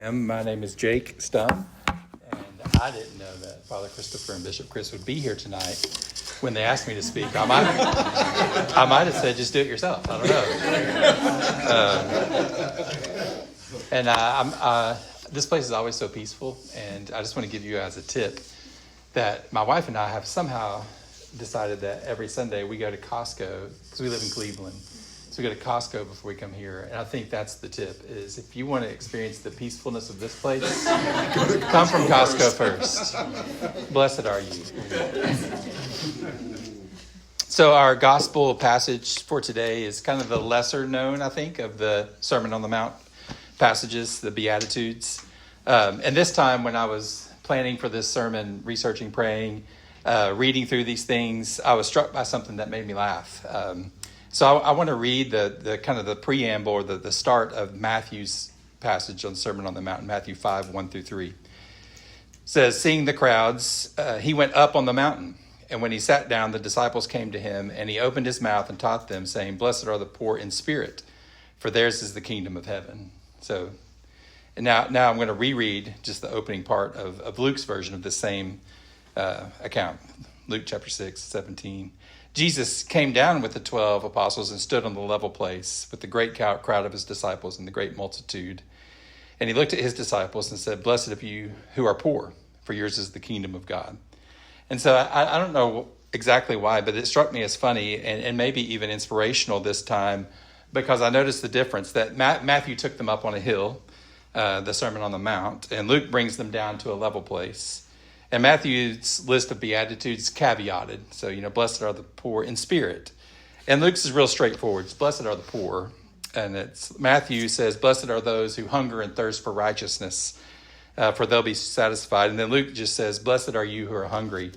My name is Jake Stum, and I didn't know that Father Christopher and Bishop Chris would be here tonight. When they asked me to speak, I might have said, just do it yourself. I don't know. This place is always so peaceful, and I just want to give you guys a tip that my wife and I have somehow decided that every Sunday we go to Costco, because we live in Cleveland. So we go to Costco before we come here. And I think that's the tip, is if you want to experience the peacefulness of this place, come from Costco first. Blessed are you. So our gospel passage for today is kind of the lesser known, I think, of the Sermon on the Mount passages, the Beatitudes. And this time when I was planning for this sermon, researching, praying, reading through these things, I was struck by something that made me laugh. So I want to read the kind of the preamble or the start of Matthew's passage on Sermon on the Mount, Matthew 5, 1 through 3. It says, seeing the crowds, he went up on the mountain. And when he sat down, the disciples came to him, and he opened his mouth and taught them, saying, blessed are the poor in spirit, for theirs is the kingdom of heaven. So, and now I'm going to reread just the opening part of Luke's version of the same account. Luke chapter 6, 17. Jesus came down with the 12 apostles and stood on the level place with the great crowd of his disciples and the great multitude. And he looked at his disciples and said, blessed are you who are poor, for yours is the kingdom of God. And so I don't know exactly why, but it struck me as funny and maybe even inspirational this time, because I noticed the difference that Matthew took them up on a hill, the Sermon on the Mount, and Luke brings them down to a level place. And Matthew's list of Beatitudes caveated. So, blessed are the poor in spirit. And Luke's is real straightforward. It's blessed are the poor. And Matthew says, blessed are those who hunger and thirst for righteousness, for they'll be satisfied. And then Luke just says, blessed are you who are hungry.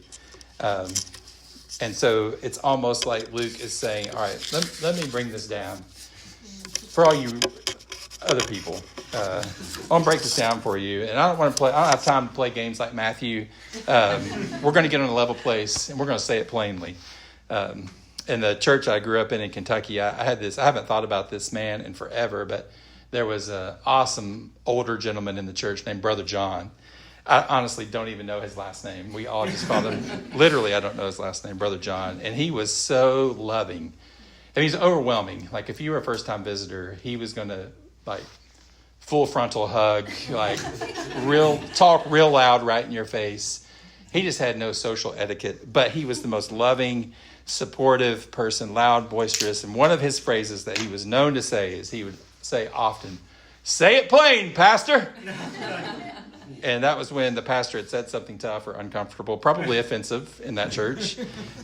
And so it's almost like Luke is saying, all right, let me bring this down. For all you other people, I want to break this down for you. And I don't have time to play games like Matthew. We're going to get on a level place, and we're going to say it plainly. In the church I grew up in Kentucky, I haven't thought about this man in forever, but there was an awesome older gentleman in the church named Brother John. I honestly don't even know his last name. We all just called him, literally, I don't know his last name, Brother John. And he was so loving. And he's overwhelming. Like, if you were a first-time visitor, he was going to, full frontal hug, talk real loud right in your face. He just had no social etiquette, but he was the most loving, supportive person, loud, boisterous. And one of his phrases that he was known to say is he would say often, say it plain, Pastor. And that was when the pastor had said something tough or uncomfortable, probably offensive in that church.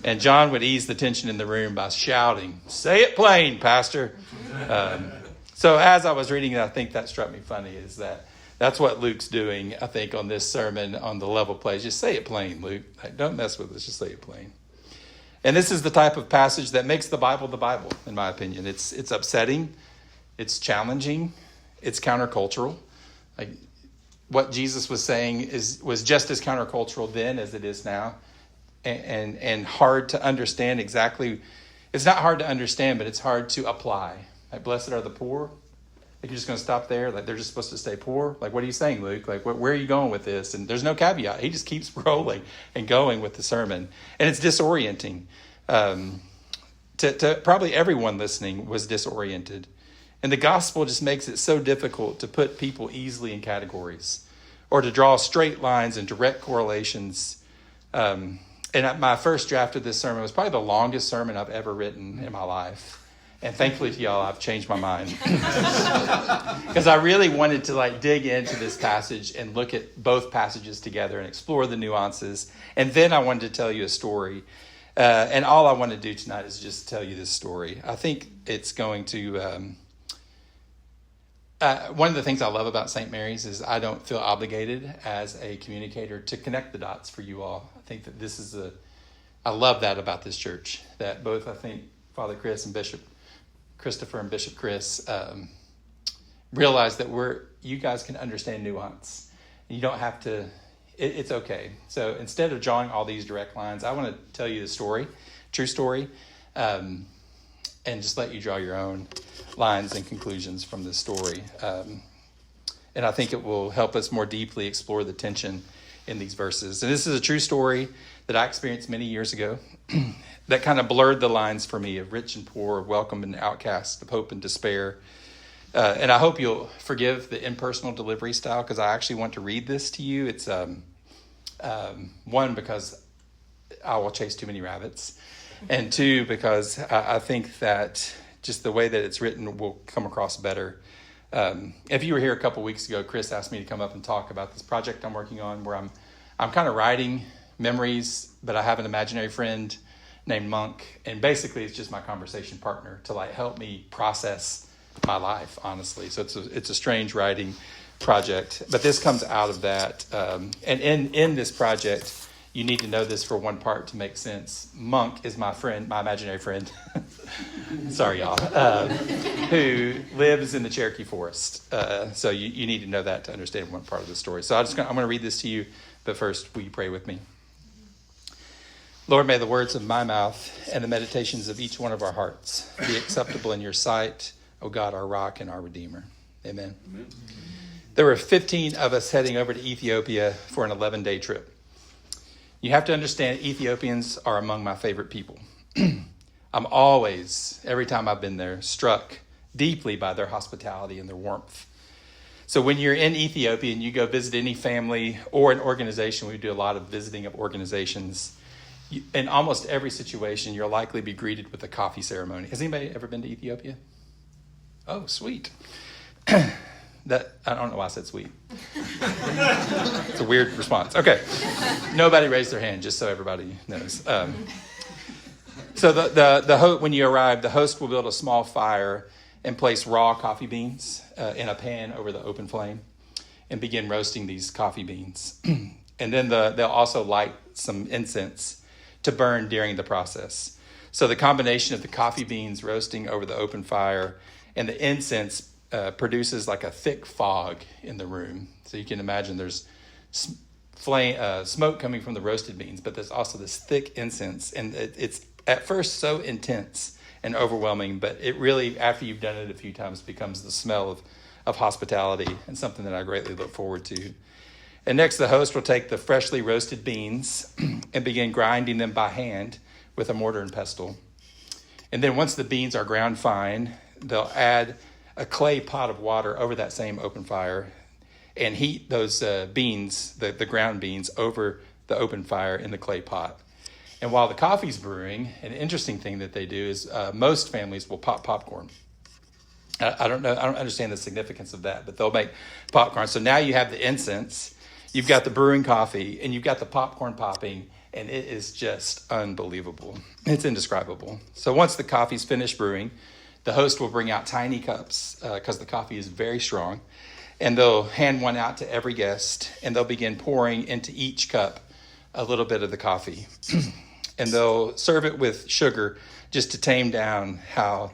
And John would ease the tension in the room by shouting, say it plain, Pastor. So as I was reading it, I think that struck me funny, is that's what Luke's doing, I think, on this sermon on the level place. Just say it plain, Luke. Don't mess with us. Just say it plain. And this is the type of passage that makes the Bible, in my opinion. It's upsetting. It's challenging. It's countercultural. What Jesus was saying was just as countercultural then as it is now, and hard to understand exactly. It's not hard to understand, but it's hard to apply. Blessed are the poor. You're just going to stop there? They're just supposed to stay poor? What are you saying, Luke? Where are you going with this? And there's no caveat. He just keeps rolling and going with the sermon. And it's disorienting. To probably everyone listening was disoriented. And the gospel just makes it so difficult to put people easily in categories or to draw straight lines and direct correlations. And my first draft of this sermon was probably the longest sermon I've ever written in my life. And thankfully to y'all, I've changed my mind. Because I really wanted to dig into this passage and look at both passages together and explore the nuances. And then I wanted to tell you a story. And all I want to do tonight is just tell you this story. I think it's going to... one of the things I love about St. Mary's is I don't feel obligated as a communicator to connect the dots for you all. I think that I love that about this church. That both, I think, Father Chris and Bishop Christopher and Bishop Chris realize that you guys can understand nuance. You don't have to, it's okay. So instead of drawing all these direct lines, I want to tell you the story, true story, and just let you draw your own lines and conclusions from this story. And I think it will help us more deeply explore the tension in these verses. And this is a true story that I experienced many years ago that kind of blurred the lines for me of rich and poor, of welcome and outcast, of hope and despair. And I hope you'll forgive the impersonal delivery style, because I actually want to read this to you. It's one, because I will chase too many rabbits, and two, because I think that just the way that it's written will come across better. If you were here a couple weeks ago, Chris asked me to come up and talk about this project I'm working on, where I'm kind of writing memories, but I have an imaginary friend named Monk, and basically it's just my conversation partner to like help me process my life, honestly. So it's a strange writing project, but this comes out of that. And in this project, you need to know this for one part to make sense. Monk is my friend, my imaginary friend. Sorry, y'all. Who lives in the Cherokee Forest. So you need to know that to understand one part of the story. So I'm going to read this to you, but first, will you pray with me? Lord, may the words of my mouth and the meditations of each one of our hearts be acceptable in your sight, O God, our rock and our redeemer. Amen. Amen. There were 15 of us heading over to Ethiopia for an 11-day trip. You have to understand, Ethiopians are among my favorite people. I'm always, every time I've been there, struck deeply by their hospitality and their warmth. So when you're in Ethiopia and you go visit any family or an organization, we do a lot of visiting of organizations. In almost every situation, you'll likely be greeted with a coffee ceremony. Has anybody ever been to Ethiopia? Oh, sweet. That I don't know why I said sweet. It's a weird response. Okay. Nobody raised their hand, just so everybody knows. So when you arrive, the host will build a small fire and place raw coffee beans in a pan over the open flame and begin roasting these coffee beans. And then they'll also light some incense to burn during the process. So the combination of the coffee beans roasting over the open fire and the incense produces like a thick fog in the room. So you can imagine there's smoke coming from the roasted beans, but there's also this thick incense. And it's at first so intense and overwhelming, but it really, after you've done it a few times, becomes the smell of hospitality, and something that I greatly look forward to. And next, the host will take the freshly roasted beans and begin grinding them by hand with a mortar and pestle. And then once the beans are ground fine, they'll add a clay pot of water over that same open fire and heat those beans, the ground beans, over the open fire in the clay pot. And while the coffee's brewing, an interesting thing that they do is most families will pop popcorn. I don't understand the significance of that, but they'll make popcorn. So now you have the incense, you've got the brewing coffee, and you've got the popcorn popping, and it is just unbelievable. It's indescribable. So once the coffee's finished brewing, the host will bring out tiny cups because the coffee is very strong, and they'll hand one out to every guest, and they'll begin pouring into each cup a little bit of the coffee. And they'll serve it with sugar just to tame down how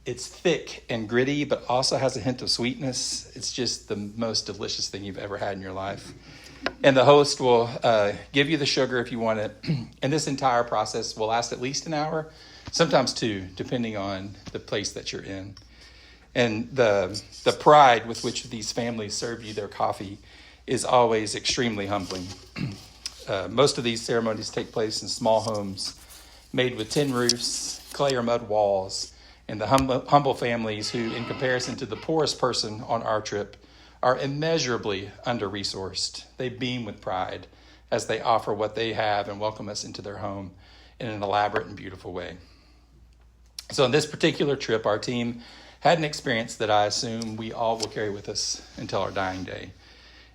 it's thick and gritty, but also has a hint of sweetness. It's just the most delicious thing you've ever had in your life. And the host will give you the sugar if you want it. And this entire process will last at least an hour, sometimes two, depending on the place that you're in. And the pride with which these families serve you their coffee is always extremely humbling. Most of these ceremonies take place in small homes made with tin roofs, clay or mud walls, and the humble families who, in comparison to the poorest person on our trip, are immeasurably under-resourced. They beam with pride as they offer what they have and welcome us into their home in an elaborate and beautiful way. So on this particular trip, our team had an experience that I assume we all will carry with us until our dying day.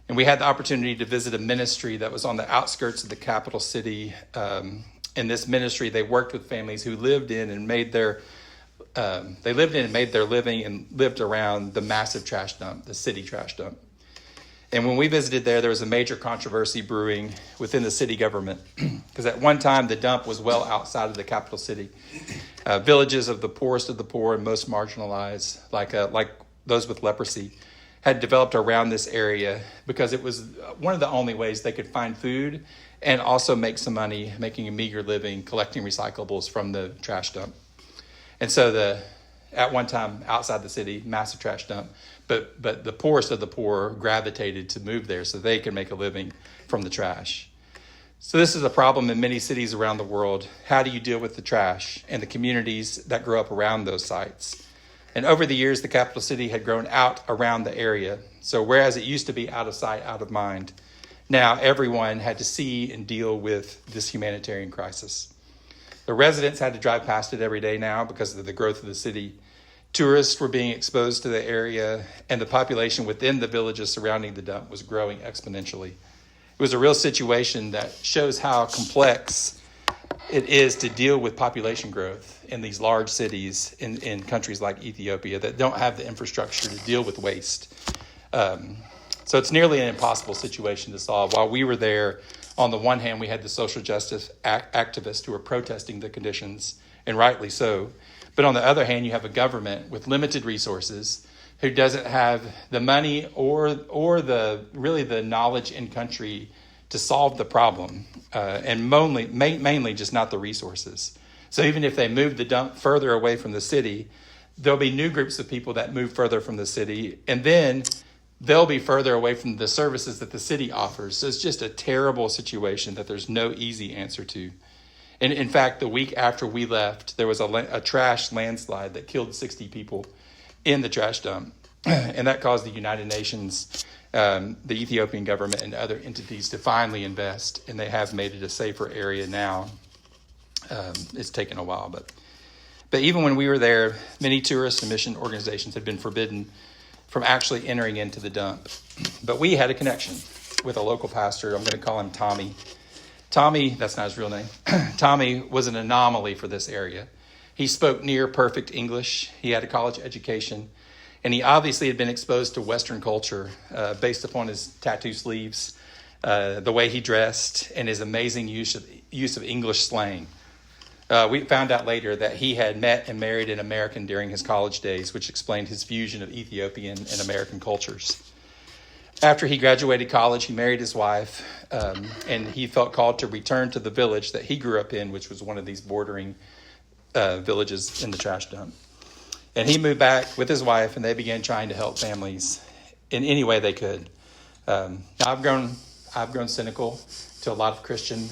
And we had the opportunity to visit a ministry that was on the outskirts of the capital city. In this ministry, they worked with families who lived in and made their living and lived around the massive trash dump, the city trash dump. And when we visited there was a major controversy brewing within the city government because at one time the dump was well outside of the capital city. Villages of the poorest of the poor and most marginalized, like those with leprosy, had developed around this area because it was one of the only ways they could find food and also make some money, making a meager living, collecting recyclables from the trash dump. And so at one time outside the city, massive trash dump, but the poorest of the poor gravitated to move there so they could make a living from the trash. So this is a problem in many cities around the world. How do you deal with the trash and the communities that grow up around those sites? And over the years, the capital city had grown out around the area. So whereas it used to be out of sight, out of mind, now everyone had to see and deal with this humanitarian crisis. The residents had to drive past it every day now because of the growth of the city. Tourists were being exposed to the area, and the population within the villages surrounding the dump was growing exponentially. It was a real situation that shows how complex it is to deal with population growth in these large cities in countries like Ethiopia that don't have the infrastructure to deal with waste. So it's nearly an impossible situation to solve. While we were there, on the one hand, we had the social justice activists who were protesting the conditions, and rightly so. But on the other hand, you have a government with limited resources who doesn't have the money or the knowledge in country to solve the problem, and mainly just not the resources. So even if they move the dump further away from the city, there'll be new groups of people that move further from the city, and then they'll be further away from the services that the city offers. So it's just a terrible situation that there's no easy answer to. And in fact, the week after we left, there was a trash landslide that killed 60 people in the trash dump. And that caused the United Nations, the Ethiopian government, and other entities to finally invest. And they have made it a safer area now. It's taken a while. But even when we were there, many tourist and mission organizations had been forbidden from actually entering into the dump. But we had a connection with a local pastor. I'm going to call him Tommy. Tommy, that's not his real name. Tommy was an anomaly for this area. He spoke near perfect English. He had a college education. And he obviously had been exposed to Western culture based upon his tattoo sleeves, the way he dressed, and his amazing use of English slang. We found out later that he had met and married an American during his college days, which explained his fusion of Ethiopian and American cultures. After he graduated college, he married his wife, and he felt called to return to the village that he grew up in, which was one of these bordering villages in the trash dump. And he moved back with his wife, and they began trying to help families in any way they could. Now I've grown cynical to a lot of Christian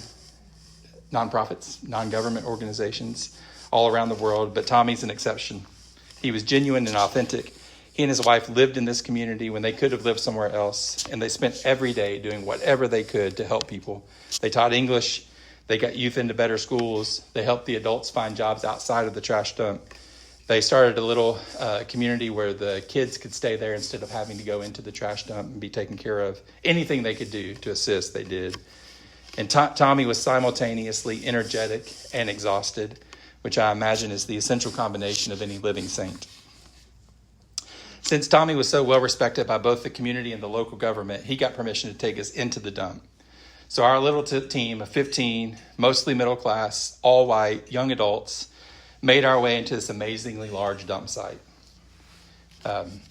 nonprofits, non-government organizations all around the world, but Tommy's an exception. He was genuine and authentic. He and his wife lived in this community when they could have lived somewhere else, and they spent every day doing whatever they could to help people. They taught English. They got youth into better schools. They helped the adults find jobs outside of the trash dump. They started a little community where the kids could stay there instead of having to go into the trash dump and be taken care of. Anything they could do to assist, they did. And Tommy was simultaneously energetic and exhausted, which I imagine is the essential combination of any living saint. Since Tommy was so well respected by both the community and the local government, he got permission to take us into the dump. So our little team of 15, mostly middle class, all white, young adults, made our way into this amazingly large dump site.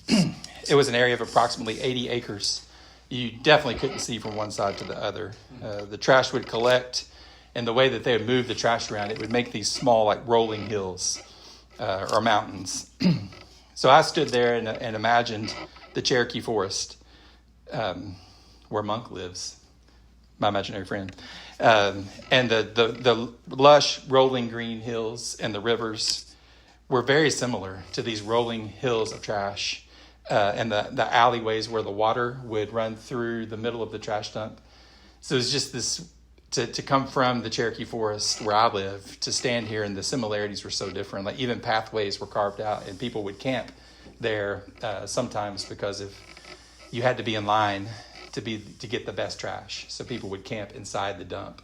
It was an area of approximately 80 acres. You definitely couldn't see from one side to the other. The trash would collect, and the way that they would move the trash around, it would make these small, like rolling hills or mountains. So I stood there and imagined the Cherokee Forest, where Monk lives, my imaginary friend. And the lush rolling green hills and the rivers were very similar to these rolling hills of trash, and the alleyways where the water would run through the middle of the trash dump. So it was just this, to come from the Cherokee Forest where I live to stand here, and the similarities were so different. Like even pathways were carved out, and people would camp there sometimes because you had to be in line to get the best trash. So people would camp inside the dump.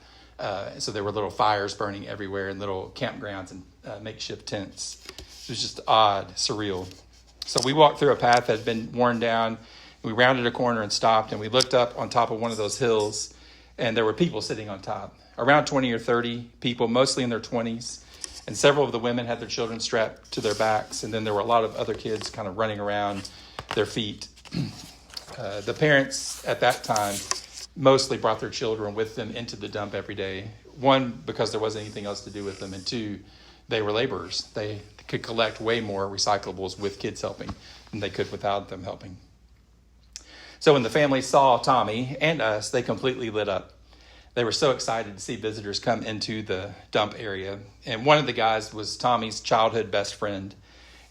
So there were little fires burning everywhere and little campgrounds and makeshift tents. It was just odd, surreal. So we walked through a path that had been worn down. We rounded a corner and stopped, and we looked up on top of one of those hills, and there were people sitting on top. Around 20 or 30 people, mostly in their 20s. And several of the women had their children strapped to their backs, and then there were a lot of other kids kind of running around their feet. The parents at that time mostly brought their children with them into the dump every day. One, because there wasn't anything else to do with them, and two, they were laborers. They could collect way more recyclables with kids helping than they could without them helping. So when the family saw Tommy and us, they completely lit up. They were so excited to see visitors come into the dump area. And one of the guys was Tommy's childhood best friend.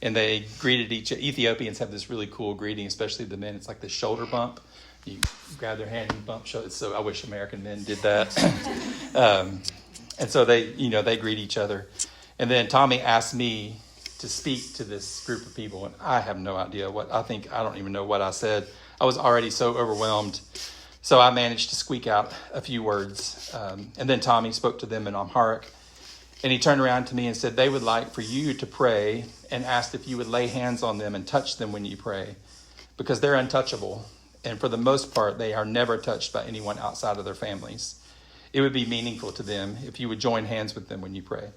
And they greeted Ethiopians have this really cool greeting, especially the men. It's like the shoulder bump. You grab their hand and bump shoulders. So I wish American men did that. And so they greet each other. And then Tommy asked me to speak to this group of people. And I have no idea I don't even know what I said. I was already so overwhelmed. So I managed to squeak out a few words. And then Tommy spoke to them in Amharic. And he turned around to me and said, they would like for you to pray, and asked if you would lay hands on them and touch them when you pray, because they're untouchable. And for the most part, they are never touched by anyone outside of their families. It would be meaningful to them if you would join hands with them when you pray.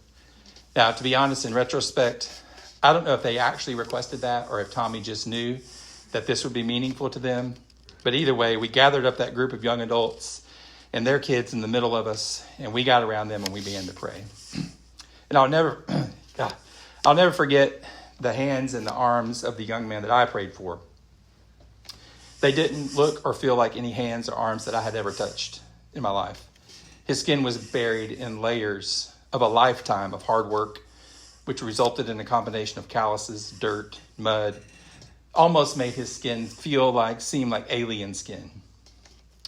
Now, to be honest, in retrospect, I don't know if they actually requested that or if Tommy just knew that this would be meaningful to them. But either way, we gathered up that group of young adults and their kids in the middle of us, and we got around them and we began to pray. And I'll never forget the hands and the arms of the young man that I prayed for. They didn't look or feel like any hands or arms that I had ever touched in my life. His skin was buried in layers of a lifetime of hard work, which resulted in a combination of calluses, dirt, mud, almost made his skin seem like alien skin.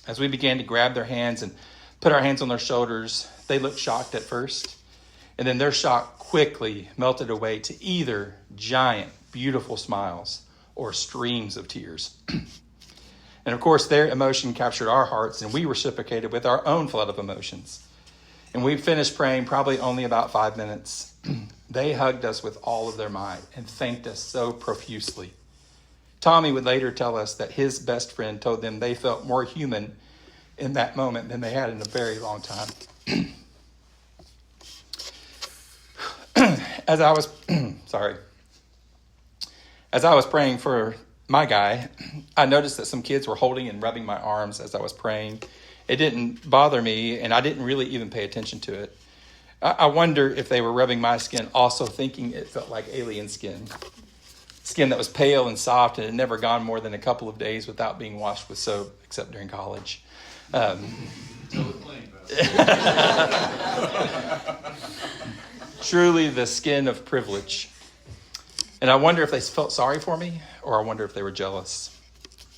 As we began to grab their hands and put our hands on their shoulders, they looked shocked at first. And then their shock quickly melted away to either giant, beautiful smiles or streams of tears. And of course, their emotion captured our hearts, and we reciprocated with our own flood of emotions. And we finished praying probably only about 5 minutes. They hugged us with all of their might and thanked us so profusely. Tommy would later tell us that his best friend told them they felt more human in that moment than they had in a very long time. As I was praying for my guy, I noticed that some kids were holding and rubbing my arms as I was praying. It didn't bother me, and I didn't really even pay attention to it. I wonder if they were rubbing my skin, also thinking it felt like alien skin. Skin that was pale and soft and had never gone more than a couple of days without being washed with soap, except during college. Truly the skin of privilege. And I wonder if they felt sorry for me, or I wonder if they were jealous.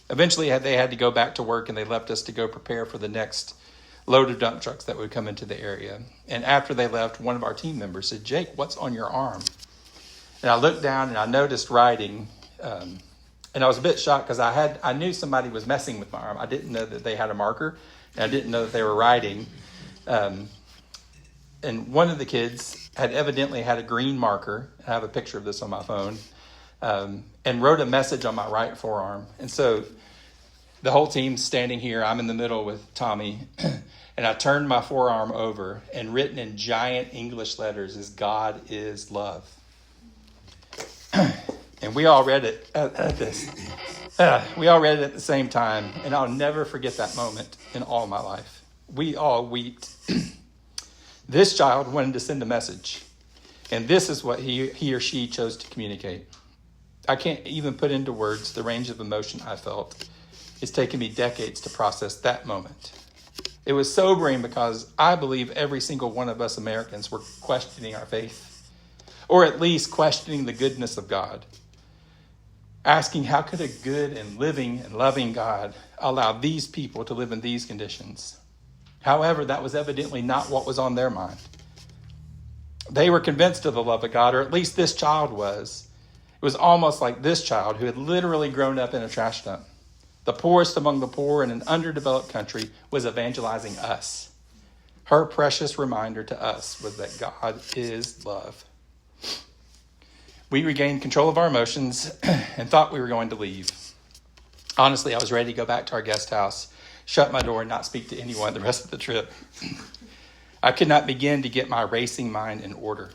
Eventually, they had to go back to work, and they left us to go prepare for the next load of dump trucks that would come into the area. And after they left, one of our team members said, "Jake, what's on your arm?" And I looked down, and I noticed writing. And I was a bit shocked because I knew somebody was messing with my arm. I didn't know that they had a marker, and I didn't know that they were writing. And one of the kids had evidently had a green marker. I have a picture of this on my phone. And wrote a message on my right forearm. And so the whole team's standing here. I'm in the middle with Tommy. And I turned my forearm over, and written in giant English letters is "God is love." And we all read it at the same time. And I'll never forget that moment in all my life. We all wept. This child wanted to send a message. And this is what he or she chose to communicate. I can't even put into words the range of emotion I felt. It's taken me decades to process that moment. It was sobering because I believe every single one of us Americans were questioning our faith, or at least questioning the goodness of God. Asking, how could a good and living and loving God allow these people to live in these conditions? However, that was evidently not what was on their mind. They were convinced of the love of God, or at least this child was. It was almost like this child, who had literally grown up in a trash dump, the poorest among the poor in an underdeveloped country, was evangelizing us. Her precious reminder to us was that God is love. We regained control of our emotions and thought we were going to leave. Honestly, I was ready to go back to our guest house, shut my door, and not speak to anyone the rest of the trip. I could not begin to get my racing mind in order.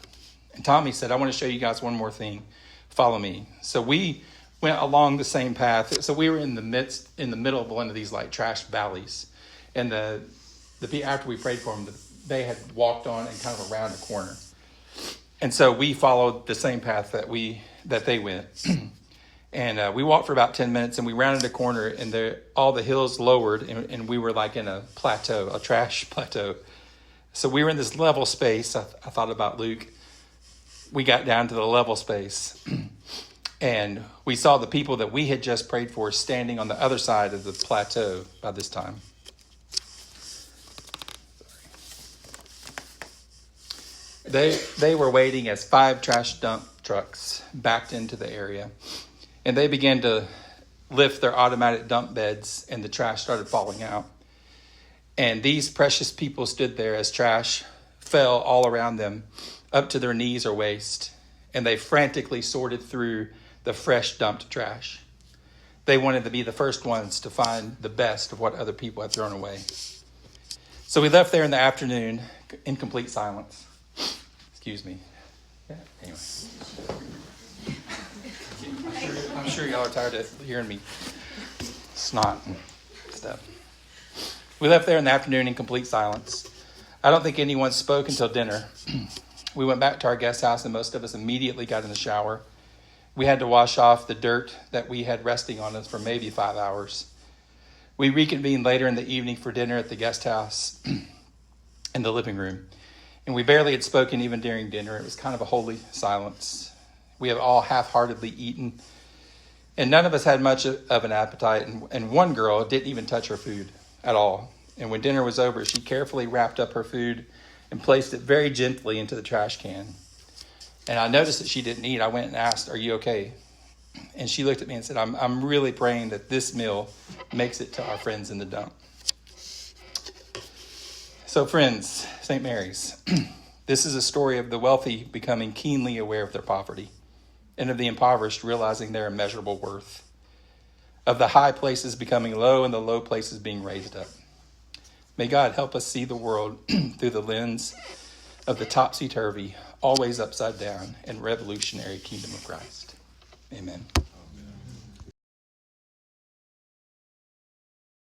And Tommy said, "I want to show you guys one more thing. Follow me." So we went along the same path. So we were in the middle of one of these like trash valleys. And after we prayed for them, they had walked on and kind of around a corner. And so we followed the same path that they went. And we walked for about 10 minutes, and we rounded a corner, and all the hills lowered, and we were like in a plateau, a trash plateau. So we were in this level space. I thought about Luke. We got down to the level space, and we saw the people that we had just prayed for standing on the other side of the plateau by this time. They were waiting as 5 trash dump trucks backed into the area. And they began to lift their automatic dump beds, and the trash started falling out. And these precious people stood there as trash fell all around them, up to their knees or waist. And they frantically sorted through the fresh dumped trash. They wanted to be the first ones to find the best of what other people had thrown away. So we left there in the afternoon in complete silence. Excuse me. Yeah, anyway. I'm sure y'all are tired of hearing me snot and stuff. We left there in the afternoon in complete silence. I don't think anyone spoke until dinner. We went back to our guest house, and most of us immediately got in the shower. We had to wash off the dirt that we had resting on us for maybe 5 hours. We reconvened later in the evening for dinner at the guest house in the living room. And we barely had spoken even during dinner. It was kind of a holy silence. We have all half-heartedly eaten, and none of us had much of an appetite, and one girl didn't even touch her food at all. And when dinner was over, she carefully wrapped up her food and placed it very gently into the trash can. And I noticed that she didn't eat. I went and asked, "Are you okay?" And she looked at me and said, I'm really praying that this meal makes it to our friends in the dump." So friends, St. Mary's, this is a story of the wealthy becoming keenly aware of their poverty, and of the impoverished realizing their immeasurable worth, of the high places becoming low and the low places being raised up. May God help us see the world through the lens of the topsy-turvy, always upside down, and revolutionary kingdom of Christ. Amen.